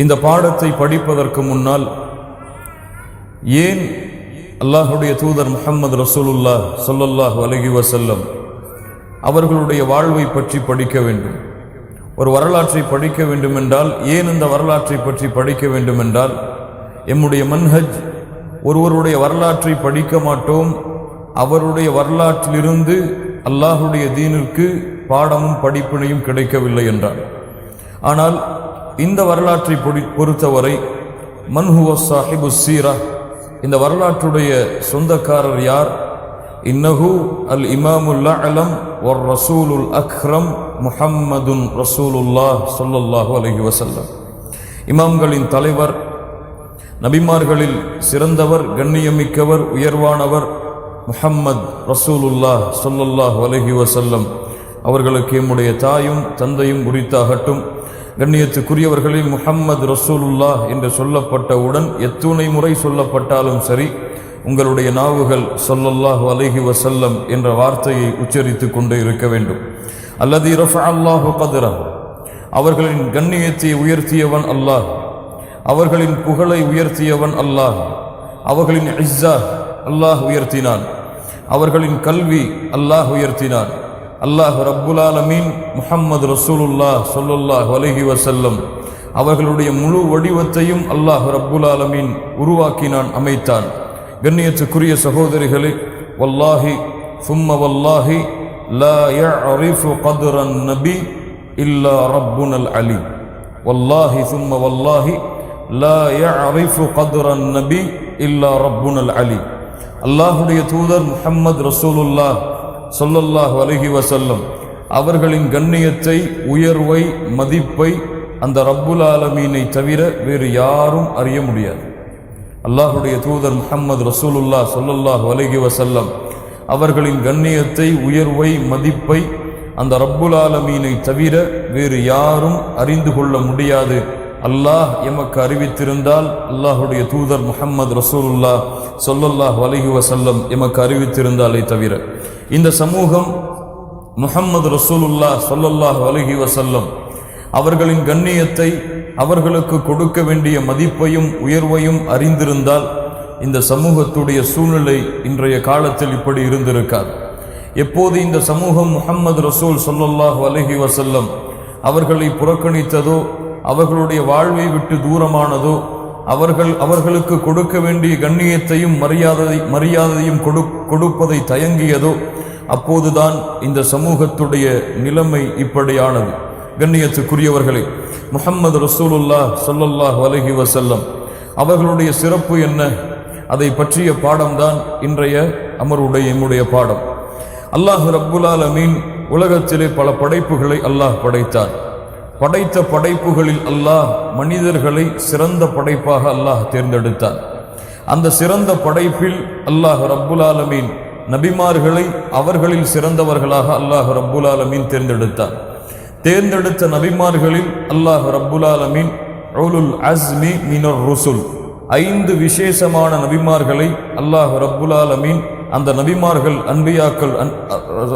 இந்த பாடத்தை படிப்பதற்கு முன்னால் ஏன் அல்லாஹுடைய தூதர் முஹம்மது ரசூலுல்லாஹ் ஸல்லல்லாஹு அலைஹி வஸல்லம் அவர்களுடைய வாழ்வை பற்றி படிக்க வேண்டும்? ஒரு வரலாற்றை படிக்க வேண்டும் என்றால் ஏன் இந்த வரலாற்றை பற்றி படிக்க வேண்டும் என்றால், எம்முடைய மன்ஹஜ் ஒருவருடைய வரலாற்றை படிக்க மாட்டோம், அவருடைய வரலாற்றிலிருந்து அல்லாஹுடைய தீனிற்கு பாடமும் படிப்பினையும் கிடைக்கவில்லை என்றார். ஆனால் இந்த வரலாற்றை பொறுத்தவரை மன்ஹுவ சாஹிபு சீரா, இந்த வரலாற்றுடைய சொந்தக்காரர் யார்? இன்னஹு அல் இமாமுல் அலம் வர் ரசூலுல் அக்ரம் முஹம்மதுன் ரசூலுல்லாஹ் ஸல்லல்லாஹு அலைஹி வஸல்லம். இமாம்களின் தலைவர், நபிமார்களில் சிறந்தவர், கண்ணியமிக்கவர், உயர்வானவர் முஹம்மது ரசூலுல்லாஹ் ஸல்லல்லாஹு அலைஹி வஸல்லம் அவர்களுக்கு எம்முடைய தாயும் தந்தையும் உரித்தாகட்டும். கண்ணியத்துக்குரியவர்களில் முஹம்மது ரசூலுல்லாஹ் என்று சொல்லப்பட்டவுடன் எத்துணை முறை சொல்லப்பட்டாலும் சரி, உங்களுடைய நாவுகள் ஸல்லல்லாஹு அலைஹி வஸல்லம் என்ற வார்த்தையை உச்சரித்து கொண்டே இருக்க வேண்டும். அல்லதி ரஃபஅல்லாஹு கத்ரஹு, அவர்களின் கண்ணியத்தை உயர்த்தியவன் அல்லாஹ், அவர்களின் புகழை உயர்த்தியவன் அல்லாஹ், அவர்களின் இஸ்ஸா அல்லாஹ் உயர்த்தினான், அவர்களின் கல்வி அல்லாஹ் உயர்த்தினான். அல்லாஹ் ரப்புல் ஆலமீன் முஹம்மது ரசூலுல்லாஹ் ஸல்லல்லாஹு அலைஹி வஸல்லம் அவர்களுடைய முழு வடிவத்தையும் அல்லாஹ் ரப்புல் ஆலமீன் உருவாக்கினான், அமைத்தான். கண்ணியத்துக்குரிய சகோதரிகளே, வல்லாஹி சும்ம வல்லாஹி லா யஅரிஃபு கத்ரன் நபி இல்லா ரப்புனல் அலீம். வல்லாஹி சும்ம வல்லாஹி லா யஅரிஃபு கத்ரன் நபி இல்லா ரப்புனல் அலீம். அல்லாஹுடைய தூதர் முஹம்மது ரசூலுல்லாஹ் ஸல்லல்லாஹு அலைஹி வஸல்லம் அவர்களின் கண்ணியத்தை, உயர்வை, மதிப்பை அந்த ரப்புல் ஆலமீனை தவிர வேறு யாரும் அறிய முடியாது. அல்லாஹுடைய தூதர் முஹம்மது ரசூலுல்லாஹ் ஸல்லல்லாஹு அலைஹி வஸல்லம் அவர்களின் கண்ணியத்தை, உயர்வை, மதிப்பை அந்த ரப்புல் ஆலமீனை தவிர வேறு யாரும் அறிந்து கொள்ள முடியாது. அல்லாஹ் எமக்கு அறிவித்திருந்தால், அல்லாஹுடைய தூதர் முஹம்மது ரசூலுல்லாஹ் ஸல்லல்லாஹு அலைஹி வஸல்லம் எமக்கு அறிவித்திருந்தாலே தவிர இந்த சமூகம் முஹம்மது ரசூலுல்லாஹ் ஸல்லல்லாஹு அலைஹி வஸல்லம் அவர்களின் கண்ணியத்தை, அவர்களுக்கு கொடுக்க வேண்டிய மதிப்பையும் உயர்வையும் அறிந்திருந்தால் இந்த சமூகத்துடைய சூழ்நிலை இன்றைய காலத்தில் இப்படி இருந்திருக்காது. எப்போது இந்த சமூகம் முஹம்மது ரசூல் ஸல்லல்லாஹு அலைஹி வஸல்லம் அவர்களை புறக்கணித்ததோ, அவர்களுடைய வாழ்வை விட்டு தூரமானதோ, அவர்களுக்கு கொடுக்க வேண்டிய கண்ணியத்தையும் மரியாதையும் கொடுப்பதை தயங்கியதோ, அப்போதுதான் இந்த சமூகத்துடைய நிலைமை இப்படியானது. கண்ணியத்துக்குரியவர்களே, முஹம்மது ரசூலுல்லாஹ் ஸல்லல்லாஹு அலைஹி வஸல்லம் அவர்களுடைய சிறப்பு என்ன? அதை பற்றிய பாடம்தான் இன்றைய அமருடைய எம்முடைய பாடம். அல்லாஹ் ரப்புல் ஆலமீன் உலகத்திலே பல படைப்புகளை அல்லாஹ் படைத்தான். படைத்த படைப்புகளில் அல்லாஹ் மனிதர்களை சிறந்த படைப்பாக அல்லாஹ் தேர்ந்தெடுத்தான். அந்த சிறந்த படைப்பில் அல்லாஹ் ரப்புல் ஆலமீன் நபிமார்களை அவர்களில் சிறந்தவர்களாக அல்லாஹ் ரப்புல் ஆலமீன் தேர்ந்தெடுத்தான். தேர்ந்தெடுத்த நபிமார்களில் அல்லாஹ் ரப்புல் ஆலமீன் உலுல் அஸ்மி மினர் ருசுல், 5 விசேஷமான நபிமார்களை அல்லாஹ் ரப்புல் ஆலமீன் அந்த நபிமார்கள், அன்பியாக்கள்,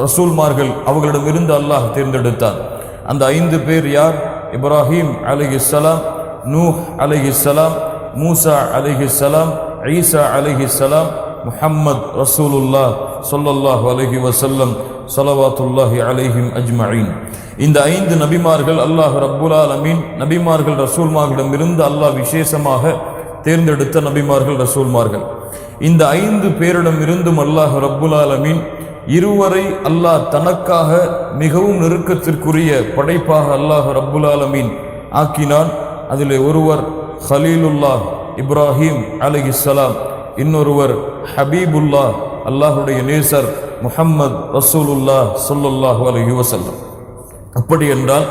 ரசூல்மார்கள் அவர்களிடமிருந்து அல்லாஹ் தேர்ந்தெடுத்தான். அந்த 5 பேர் யார்? இப்ராஹிம் அலைஹிஸ்ஸலாம், நூஹ் அலைஹிஸ்ஸலாம், மூசா அலைஹிஸ்ஸலாம், ஈசா அலைஹிஸ்ஸலாம், முஹம்மது ரசூலுல்லாஹ் ஸல்லல்லாஹு அலைஹி வஸல்லம் ஸலவாத்துல்லாஹி அலைஹிம் அஜ்மஈன். இந்த 5 நபிமார்கள் அல்லாஹ் ரப்புல் ஆலமீன் நபிமார்கள், ரசூல்மார்களிடமிருந்து அல்லாஹ் விசேஷமாக தேர்ந்தெடுத்த நபிமார்கள், ரசூல்மார்கள். இந்த 5 பேரிடமிருந்தும் அல்லாஹ் ரப்புல் ஆலமீன் இருவரை அல்லாஹ் தனக்காக மிகவும் நெருக்கத்திற்குரிய படைப்பாக அல்லாஹ் ரப்புல் ஆலமீன் ஆக்கினான். அதிலே ஒருவர் ஹலீலுல்லாஹ் இப்ராஹிம் அலைஹிஸ்ஸலாம், இன்னொருவர் ஹபீபுல்லாஹ் அல்லாஹுடைய நேசர் முஹம்மது ரசூலுல்லாஹ் ஸல்லல்லாஹு அலைஹி வஸல்லம். அப்படி என்றால்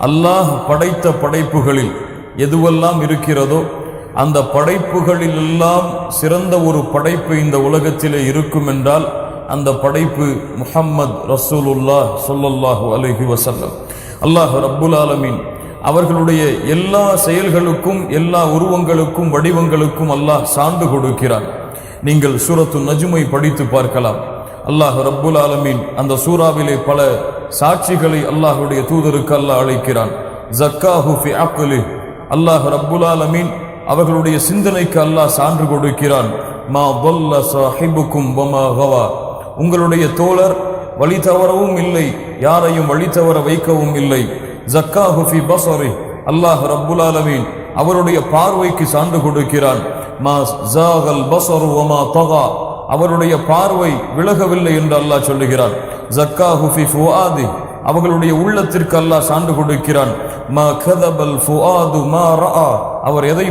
அல்லாஹ் படைத்த படைப்புகளில் எதுவெல்லாம் இருக்கிறதோ அந்த படைப்புகளில் எல்லாம் சிறந்த ஒரு படைப்பு இந்த உலகத்திலே இருக்கும் என்றால் அந்த படைப்பு முஹம்மது ரசூலுல்லாஹ் ஸல்லல்லாஹு அலைஹி வஸல்லம். அல்லாஹ் ரப்புல் ஆலமீன் அவர்களுடைய எல்லா செயல்களுக்கும், எல்லா உருவங்களுக்கும், வடிவங்களுக்கும் அல்லாஹ் சான்று கொடுக்கிறான். நீங்கள் சூரத்து நஜ்மை படித்து பார்க்கலாம். அல்லாஹ் ரப்புல் ஆலமீன் அந்த சூறாவிலே பல சாட்சிகளை அல்லாஹுடைய தூதருக்கு அல்லாஹ் அழைக்கிறான். ஜக்காஹு ஃபி அக்லி, அல்லாஹ் ரப்புல் ஆலமீன் அவர்களுடைய சிந்தனைக்கு அல்லாஹ் சான்று கொடுக்கிறான். மா ضل صاحبكم وما غوى, உங்களுடைய தோழர் வழி தவறவும் இல்லை, யாரையும் வழி தவற வைக்கவும் இல்லை. ஜக்காஹு ஃபி பஸரி, அல்லாஹ் ரப்புல் ஆலமீன் அவருடைய பார்வைக்கு சான்று கொடுக்கிறான். மா ஜாகல் பஸரு வமா தகா, அவருடைய பார்வை விலகவில்லை என்று அல்லாஹ் சொல்லுகிறான். ஜக்காஹு ஃபி ஃபுஆதி, அவர்களுடைய உள்ளத்திற்கு அல்லாஹ் சான்று கொடுக்கிறான். மா கதபல் ஃபுஆது மா ரஆ, அவர் எதை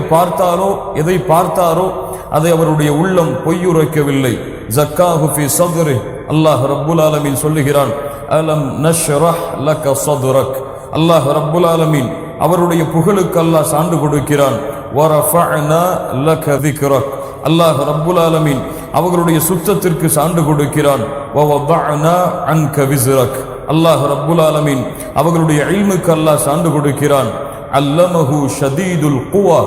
பார்த்தாரோ அதை அவருடைய உள்ளம் பொய்யுரைக்கவில்லை. ஜக்காஹு ஃபி ஸத்ரி, அல்லாஹ் ரப்புல் ஆலமீன் சொல்லுகிறான். அலம் நஷ்ரஹ் லக ஸத்ரக், அல்லாஹ் ரப்புல் ஆலமீன் அவருடைய புகழுக்கு அல்லாஹ் சான்று கொடுக்கிறான். வரஃபஅனா லக திக்ரக், அல்லாஹ் ரப்புல் ஆலமீன் அவர்களுடைய சுத்தத்திற்கு சான்று கொடுக்கிறான். வவதஅனா அன்க விஸ்ரக், அல்லாஹ் ரப்புல் ஆலமீன் அவர்களுடைய இல்முக்கு அல்லாஹ் சான்று கொடுக்கிறான். அல்லமஹு ஷதீதுல் குவா,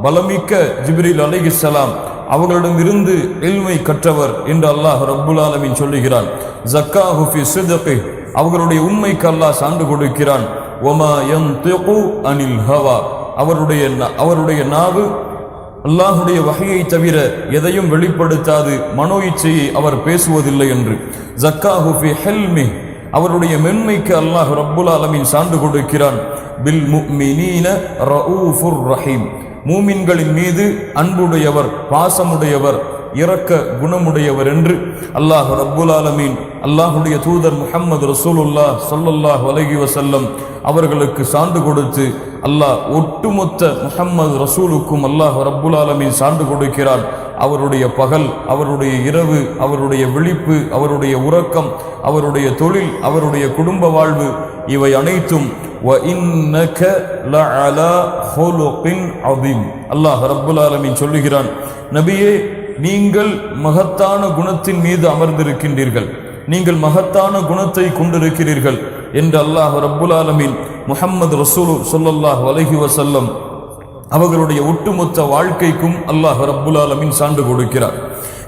பலமிக்க ஜிப்ரீல் அலைஹிஸ்ஸலாம் அவர்களிடமிருந்து இல்மை கற்றவர் என்று அல்லாஹ் ரப்புல் ஆலமீன் சொல்லுகிறான். ஜக்காஹு ஃபி சித்கி, அவர்களுடைய உண்மைக்கு அல்லாஹ் சான்று கொடுக்கிறான். வமா யன்திகு அனில் ஹவா, அவருடைய நாவு அல்லாஹுடைய வஹையை தவிர எதையும் வெளிப்படுத்தாது, மனோ இச்சையை அவர் பேசுவதில்லை என்று. ஜக்காஹு ஃபி ஹில்மி, அவருடைய மென்மைக்கு அல்லாஹ் ரப்புல் ஆலமீன் சான்று கொடுக்கிறான். பில் முஃமினீன ரഊஃபுர் ரஹீம், மூமின்களின் மீது அன்புடையவர், பாசமுடையவர், இரக்க குணமுடையவர் என்று அல்லாஹ் ரப்புல் ஆலமீன் அல்லாஹுடைய தூதர் முஹம்மது ரசூலுல்லாஹ் ஸல்லல்லாஹு அலைஹி வஸல்லம் அவர்களுக்கு சான்று கொடுத்து அல்லாஹ் ஒட்டுமொத்த முஹம்மது ரசூலுக்கும் அல்லாஹ் ரப்புல் ஆலமீன் சான்று கொடுக்கிறான். அவருடைய பகல், அவருடைய இரவு, அவருடைய விழிப்பு, அவருடைய உறக்கம், அவருடைய தொழில், அவருடைய குடும்ப வாழ்வு, இவை அனைத்தும் وَإِنَّكَ لَعَلَى خُلُقٍ عَظِيمٍ, அல்லாஹ் ரப்புல் ஆலமீன் சொல்லுகிறான். நபியே, நீங்கள் மகத்தான குணத்தின் மீது அமர்ந்திருக்கின்றீர்கள், நீங்கள் மகத்தான குணத்தை கொண்டிருக்கிறீர்கள் என்று அல்லாஹ் ரப்புல் ஆலமீன் முஹம்மது ரசூல் ஸல்லல்லாஹு அலைஹி வஸல்லம் அவர்களுடைய ஒட்டுமொத்த வாழ்க்கைக்கும் அல்லாஹ் ரப்புல் ஆலமீன் சான்று கொடுக்கிறார்.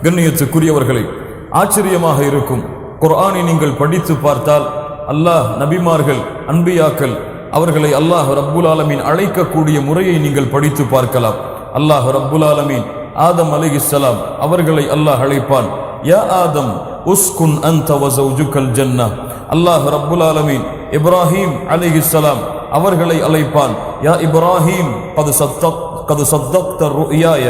கண்ணியத்துக்குரியவர்களே, ஆச்சரியமாக இருக்கும், குர்ஆனை நீங்கள் படித்து பார்த்தால் அல்லாஹ் நபிமார்கள், அன்பியாக்கள் அவர்களை அல்லாஹ் ரப்புல் ஆலமீன் அழைக்கக்கூடிய முறையை நீங்கள் படித்து பார்க்கலாம். அல்லாஹ் ரப்புல் ஆலமீன் ஆதம் அலைஹிஸ்ஸலாம் அவர்களை அல்லாஹ் அழைப்பான். யா ஆதம் உஸ்குன் அன்த வ ஸௌஜுகல் ஜன்னah, அல்லாஹ் ரப்புல் ஆலமீன் இப்ராஹீம் அலைஹிஸ்ஸலாம் அவர்களை அழைப்பான். யா இப்ராஹீம் கது சத்தக்த ருயாய,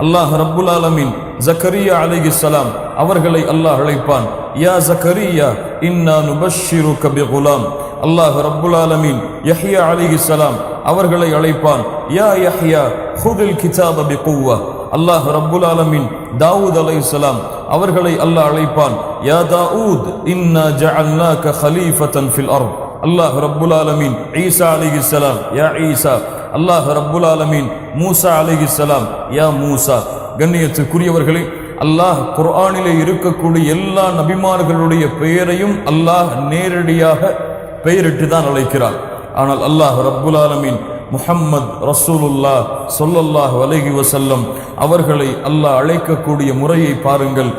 அல்லாஹ் ரப்புல் ஆலமீன் ஜக்கரியா அலைஹிஸ்ஸலாம் அவர்களை அல்லாஹ் அழைப்பான். யா ஜக்கரியா இன்னா நுபஷ்ஷிருக பிகுலாம், அல்லாஹ் ரப்புல் ஆலமீன் யஹ்யா அலைஹிஸ்ஸலாம் அவர்களை அழைப்பான். யா யஹ்யா ஹுதில் கிதாப பிகுவா, அல்லாஹ் ரப்புல் ஆலமீன் தாவூத் அலைஹிஸ்ஸலாம் அவர்களை அல்லாஹ் அழைப்பான். யா தாவூத் இன்னா ஜஅல்நாக கலீஃபத்தன் ஃபில் அர்த், அல்லாஹ் ரப்புல் ஆலமீன் ஈசா அலைஹிஸ்ஸலாம் யா ஈசா, அல்லாஹ் ரப்புல் ஆலமீன் மூசா அலைஹிஸ்ஸலாம் யா மூசா. கண்ணியத்துக்குரியவர்களே, அல்லாஹ் குர்ஆனிலே இருக்கக்கூடிய எல்லா நபிமார்களுடைய பெயரையும் அல்லாஹ் நேரடியாக பெயரிட்டு தான் அழைக்கிறார். ஆனால் அல்லாஹ் ரப்புல் ஆலமீன் முஹம்மது ரசூலுல்லாஹ் ஸல்லல்லாஹு அலைஹி வஸல்லம் அவர்களை அல்லாஹ் அழைக்கக்கூடிய முறையை பாருங்கள்.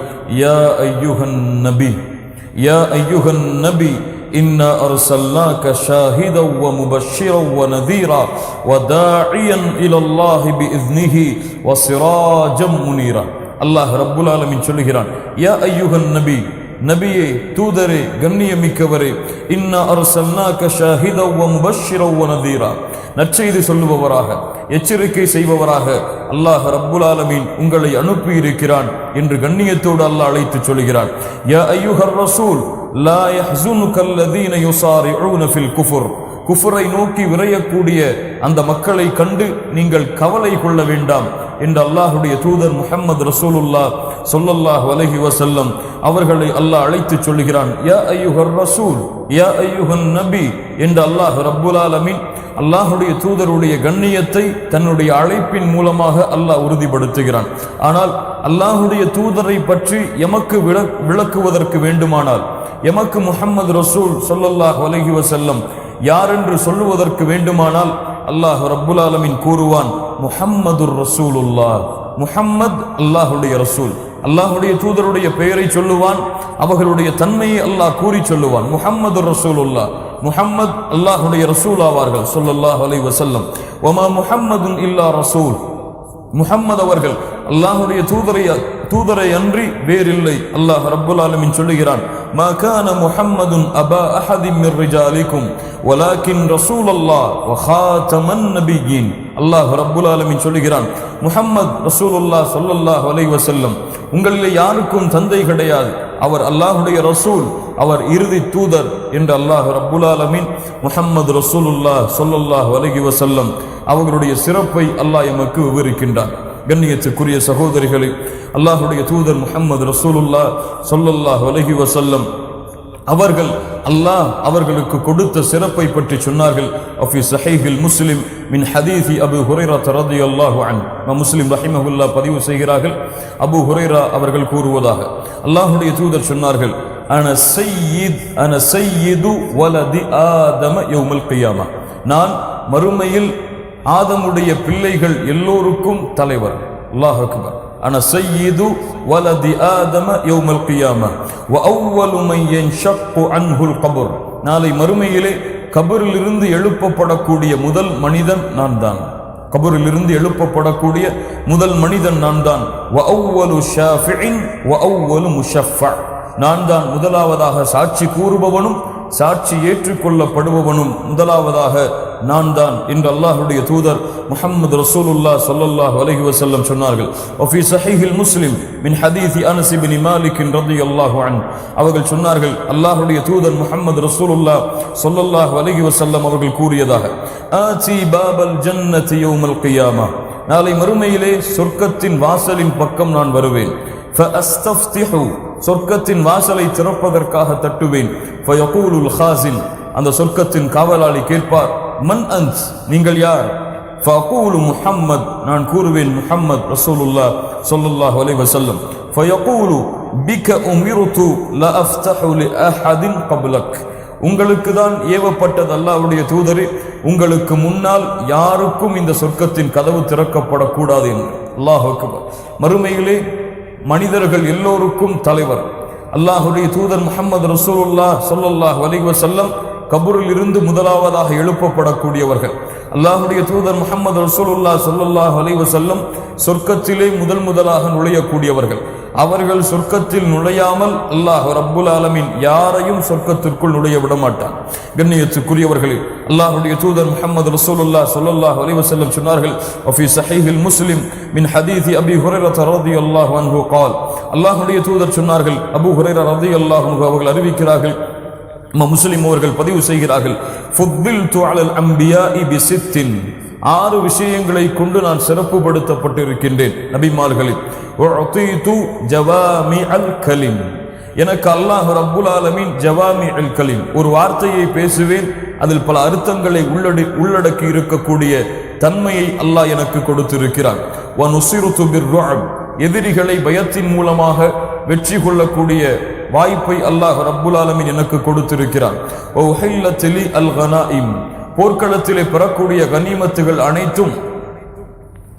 யா அய்யுஹன் நபி, யா அய்யுஹன் நபி இன்னா அர்சல்னாக ஷாஹிதன் வ முபஷ்ஷிரன் வ நதீரா வ தாஇயன் இலல்லாஹி பிஇذனிஹி வ சிராஜம் முனீரா. அல்லாஹ் ரப்புல் ஆலமீன் சொல்லுகிறான், யா அய்யுஹன் நபி, நபியே, தூதரே, கண்ணியமிக்கவரே, இன்னா அர்சல்னாக ஷாஹிதன் வ முபஷ்ஷிரன் வ நதீரா, நற்செய்தி சொல்லுபவராக, எச்சரிக்கை செய்பவராக அல்லாஹ் ரப்புல் ஆலமீன் உங்களை அனுப்பி இருக்கிறான் என்று கண்ணியத்தோடு அல்லாஹ் அழைத்து சொல்கிறான். யா அய்யுஹர் ரசூல் லா யஹ்ஸுனுக அல்லதீன யுஸாரிஊன ஃபில் குஃப்ர், குஃப்ரை நோக்கி விரையக்கூடிய அந்த மக்களை கண்டு நீங்கள் கவலை கொள்ள வேண்டாம் என்று அல்லாஹுடைய தூதர் முஹம்மது ரசூலுல்லாஹ் ஸல்லல்லாஹு அலைஹி வஸல்லம் அவர்களை அல்லாஹ் அழைத்து சொல்கிறான். யா அய்யுஹர் ரசூல், யா அய்யுஹன் நபி என்று அல்லாஹ் ரப்புல் ஆலமீன் அல்லாஹுடைய தூதருடைய கண்ணியத்தை தன்னுடைய அழைப்பின் மூலமாக அல்லாஹ் உறுதிப்படுத்துகிறான். ஆனால் அல்லாஹுடைய தூதரை பற்றி எமக்கு விளக்குவதற்கு வேண்டுமானால், எமக்கு முஹம்மது ரசூல் ஸல்லல்லாஹு அலைஹி வஸல்லம் யார் என்று சொல்லுவதற்கு வேண்டுமானால் அல்லாஹ் ரப்புல் ஆலமீன் கூறுவான், முஹம்மதுர் ரசூலுல்லாஹ், முஹம்மத் அல்லாஹுடைய ரசூல். அல்லாஹுடைய தூதருடைய பெயரை சொல்லுவான், அவர்களுடைய தன்மையை அல்லாஹ் கூறி சொல்லுவான். முஹம்மதுர் ரசூலுல்லாஹ், முஹம்மத் அல்லாஹ்வுடைய ரசூல் ஆவார்கள் ஸல்லல்லாஹு அலைஹி வஸல்லம். வமா முஹம்மதுன் இல்லா ரசூல், முஹம்மது அவர்கள் அல்லாஹ்வுடைய தூதரை அன்றி வேறில்லை. அல்லாஹ் ரப்புல் ஆலமீன் சொல்லுகிறான், மா கான முஹம்மதுன் அபா அஹதின் மிர் ரிஜாலிக்கும் வலாக்கின் ரசூலுல்லாஹ் வ காதமன் நபியீன். அல்லாஹ் ரப்புல் ஆலமீன் சொல்லுகிறான், முஹம்மது ரசூலுல்லாஹ் ஸல்லல்லாஹு அலைஹி வஸல்லம் உங்களிலே யாருக்கும் தந்தை கிடையாது, அவர் அல்லாஹ்வுடைய ரசூல், அவர் இறுதி தூதர் என்று அல்லாஹ் ரப்புல் ஆலமீன் முஹம்மது ரசூலுல்லாஹ் ஸல்லல்லாஹு அலைஹி வஸல்லம் அவர்களுடைய சிறப்பை அல்லாஹ் எமக்கு விவரிக்கின்றான். கண்ணியத்துக்குரிய சகோதரிகளே, அல்லாஹ்வுடைய தூதர் முஹம்மது ரசூலுல்லாஹ் ஸல்லல்லாஹு அலைஹி வஸல்லம் அவர்கள் அல்லாஹ் அவர்களுக்கு கொடுத்த சிறப்பை பற்றி சொன்னார்கள். ஃபீ ஸஹீஹில் முஸ்லிம் மின் ஹதீஸி அபூ ஹுரைரா ரலியல்லாஹு அன்ஹு, முஸ்லிம் ரஹிமஹுல்லாஹ் பதிவு செய்கிறார்கள். அபூ ஹுரைரா அவர்கள் கூறுவதாக, அல்லாஹ்வுடைய தூதர் சொன்னார்கள், அன சய்யிது வலதி ஆதம யௌமல் கியாமா, நான் மறுமையில் ஆதமுடைய பிள்ளைகள் எல்லோருக்கும் தலைவர். அல்லாஹ் அக்பர். அன சய்யிது வலதி ஆதம யௌமல் கியாமா வ அவ்வலு மன் யன்ஷக்கு அன்ஹுல் கபர், நாளை மறுமையிலே கபரிலிருந்து எழுப்பப்படக்கூடிய முதல் மனிதன் நான் தான். கபரிலிருந்து எழுப்பப்படக்கூடிய முதல் மனிதன் நான் தான். வ அவ்வலு ஷாஃபிஇன் வ அவ்வலு முஷஃபா, நான் தான் முதலாவதாக சாட்சி கூறுபவனும் சாட்சி ஏற்றுக்கொள்ளப்படுபவனும் முதலாவதாக நான் தான் என்று அல்லாஹ்வுடைய தூதர் முஹம்மது ரசூலுல்லாஹ் ஸல்லல்லாஹு அலைஹி வஸல்லம் சொன்னார்கள். வஃபி ஸஹீஹில் முஸ்லிம் மின் ஹதீஸி அனஸ் இப்னு மாலிக் ரலியல்லாஹு அன்ஹு, அவர்கள் சொன்னார்கள், அல்லாஹ்வுடைய தூதர் முஹம்மது ரசூலுல்லாஹ் ஸல்லல்லாஹு அலைஹி வஸல்லம் அவர்கள் கூறியதாக, ஆதி பாபல் ஜன்னதி யௌமல் கியாமா, நாளை மறுமையிலே சொர்க்கத்தின் வாசலின் பக்கம் நான் வருவேன். ஃபஅஸ்தஃப்திஹு, சொர்க்கத்தின் வாசலை திறப்பதற்காக தட்டுவேன். ஃபயகூலுல் ஹாஸின், அந்த சொர்க்கத்தின் காவலாளி கேட்பார், மன் அன்த், நீங்கள் யார்? ஃபஅகூலு முஹம்மத், நான் கூறுவேன் முஹம்மத் ரசூலுல்லாஹ் ஸல்லல்லாஹு அலைஹி வஸல்லம். ஃபயகூலு பிக உமிர்து லா அஃப்தஹு லி அஹதின் கப்லக், உங்களுக்கு தான் ஏவப்பட்டது அல்லாஹ்வுடைய தூதரே, உங்களுக்கு முன்னால் யாருக்கும் இந்த சொர்க்கத்தின் கதவு திறக்கப்படக்கூடாது என்று. அல்லாஹ் அக்பர். மறுமையிலே மனிதர்கள் எல்லோருக்கும் தலைவர் அல்லாஹ்வுடைய தூதர் முஹம்மது ரசூலுல்லாஹ் ஸல்லல்லாஹு அலைஹி வஸல்லம் கபரில் இருந்து முதலாவதாக எழுப்பப்படக்கூடியவர்கள். அல்லாஹ்வுடைய தூதர் முஹம்மது ரசூலுல்லாஹ் ஸல்லல்லாஹு அலைஹி வஸல்லம் சொர்க்கத்திலே முதலாக நுழையக்கூடியவர்கள். அவர்கள் சொர்க்கத்தில் நுழையாமல் அல்லாஹ் ரப்புல் ஆலமீன் யாரையும் சொர்க்கத்திற்குள் நுழைய விட மாட்டான். கண்ணியத்துக்குரியவர்களே, அல்லாஹ்வுடைய தூதர் முஹம்மது ரசூலுல்லாஹ் ஸல்லல்லாஹு அலைஹி வஸல்லம் சொன்னார்கள், வஃபி ஸஹீஹில் முஸ்லிம் மின் ஹதீஸி அபீ ஹுரைரா ரலியல்லாஹு அன்ஹு قال, அல்லாஹ்வுடைய தூதர் சொன்னார்கள், அபூ ஹுரைரா ரலியல்லாஹு அன்ஹு அவர்கள் அறிவிக்கிறார்கள், முஸ்லிம் அவர்கள் பதிவு செய்கிறார்கள், ஃபுத்தில்து அலல் அன்பியாஇ பிசித்தின், 6 விஷயங்களை கொண்டு நான் சிறப்புப்படுத்தப்பட்டிருக்கின்றேன் நபிமார்களில். உஅதீது ஜவாமிஅல் கலிம், எனக்கு அல்லாஹ் ரப்புல் ஆலமீன் ஜவாமிஅல் கலிம், ஒரு வார்த்தையை பேசுவேன், அதில் பல அர்த்தங்களை உள்ளடக்கி இருக்கக்கூடிய தன்மையை அல்லாஹ் எனக்கு கொடுத்திருக்கிறான். வ நுஸிருது பிர்ருஅப், எதிரிகளை பயத்தின் மூலமாக வெற்றி கொள்ளக்கூடிய வாய்ப்பை அல்லாஹ் ரப்புல் ஆலமீன் எனக்கு கொடுத்திருக்கிறான். வ உஹில்லத் லி அல் கனாயிம், போர்க்களத்திலே பெறக்கூடிய கனிமத்துகள் அனைத்தும்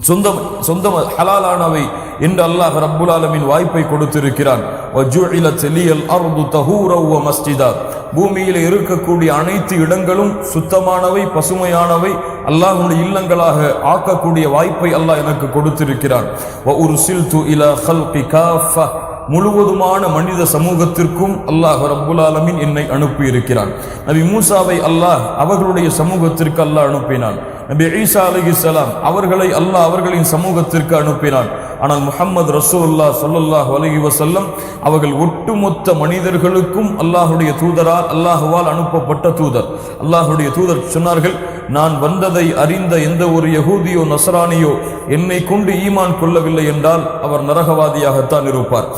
சொந்தம் ஹலாலானவை என்று அல்லாஹ் ரப்புல் ஆலமீன் வாய்ப்பை கொடுத்திருக்கிறான். வஜுஇலத் லியல் அர்து தஹூரா வ மஸ்ஜிதா, பூமியில் இருக்கக்கூடிய அனைத்து இடங்களும் சுத்தமானவை பசுமையானவை அல்லாஹ்வுடைய இல்லங்களாக ஆக்கக்கூடிய வாய்ப்பை அல்லாஹ் எனக்கு கொடுத்திருக்கிறான். வ உர்சில்து இலா ஹல்கி காஃபா, முழுவதுமான மனித சமூகத்திற்கும் அல்லாஹ் ரப்புல் ஆலமீன் என்னை அனுப்பி இருக்கிறான். நபி மூசாவை அல்லாஹ் அவர்களுடைய சமூகத்திற்கு அல்லாஹ் அனுப்பினான். நபி ஈசா அலைஹிஸ்ஸலாம் அவர்களை அல்லாஹ் அவர்களின் சமூகத்திற்கு அனுப்பினான். ஆனால் முஹம்மது ரசூலுல்லாஹ் ஸல்லல்லாஹு அலைஹி வஸல்லம் அவர்கள் ஒட்டுமொத்த மனிதர்களுக்கும் அல்லாஹ்வுடைய தூதரால் அல்லாஹ்வால் அனுப்பப்பட்ட தூதர். அல்லாஹ்வுடைய தூதர் சொன்னார்கள், நான் வந்ததை அறிந்த எந்த ஒரு யகூதியோ நஸ்ரானியோ என்னை கொண்டு ஈமான் கொள்ளவில்லை என்றால் அவர் நரகவாதியாகத்தான் இருப்பார்.